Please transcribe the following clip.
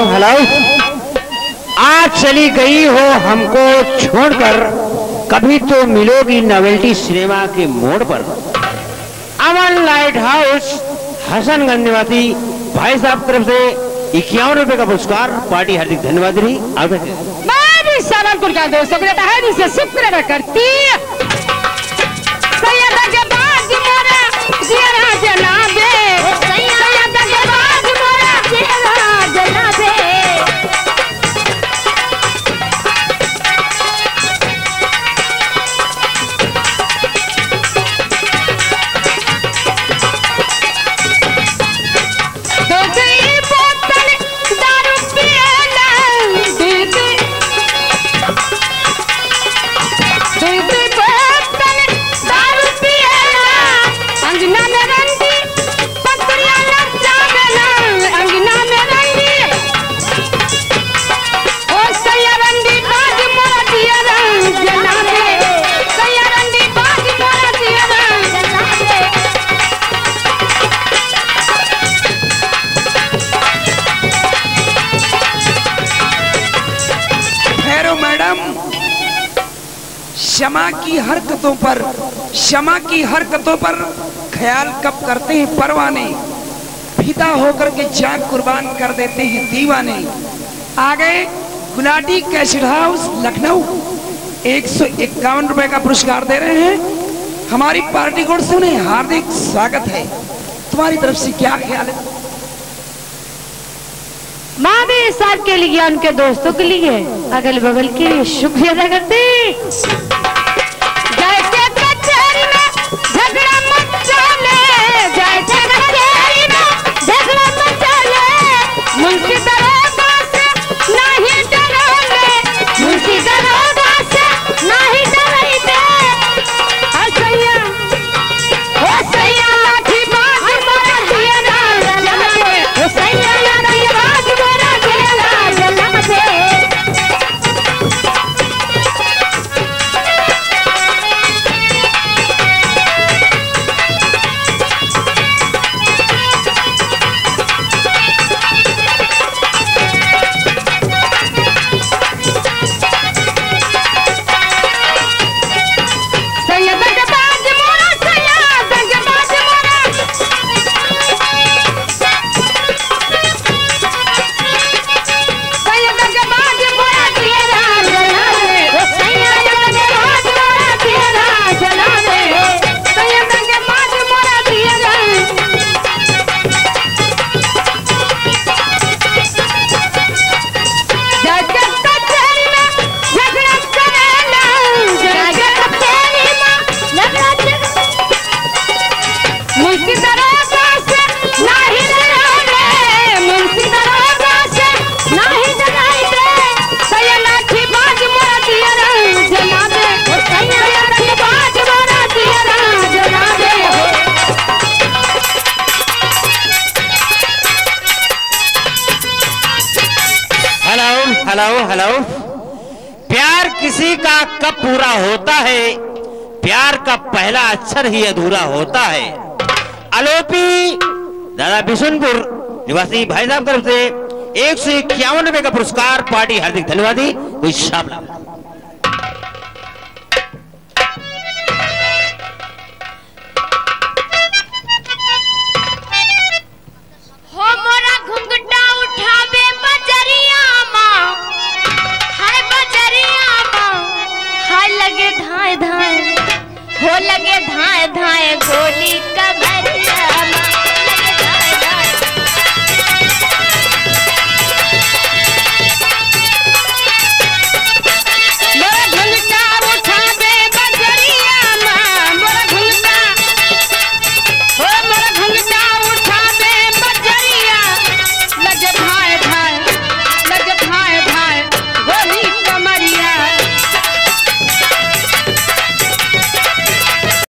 Hello, आज चली गई हो हमको छोड़कर, कभी तो मिलोगी नोवेल्टी सिनेमा के मोड़ पर। अमन लाइट हाउस हसनगंज निवासी भाई साहब तरफ से 51 रुपए का पुरस्कार पार्टी हार्दिक धन्यवाद रही। मैं भी सालनपुर का दोस्तों को है जिसे शुक्र करती क्षमा की हरकतों पर ख्याल कब करते हैं परवाने, फिदा होकर के जान कुर्बान कर देते हैं दीवाने। आगे गुलाटी कैसेट हाउस लखनऊ 151 रुपए का पुरस्कार दे रहे हैं। हमारी पार्टी कोड से उन्हें हार्दिक स्वागत है। तुम्हारी तरफ से क्या ख्याल है? माँ भी साहब के लिए, उनके दोस्तों के लिए, अगल बगल के लिए शुक्रिया अदा करते। हेलो, प्यार किसी का कब पूरा होता है, प्यार का पहला अक्षर ही अधूरा होता है। आलोपी दादा बिशनपुर निवासी भाई साहब तरफ से 151 रुपए का पुरस्कार पार्टी हार्दिक धन्यवादी। कोई शामिल लगे धाए धाए गोली का भरिया।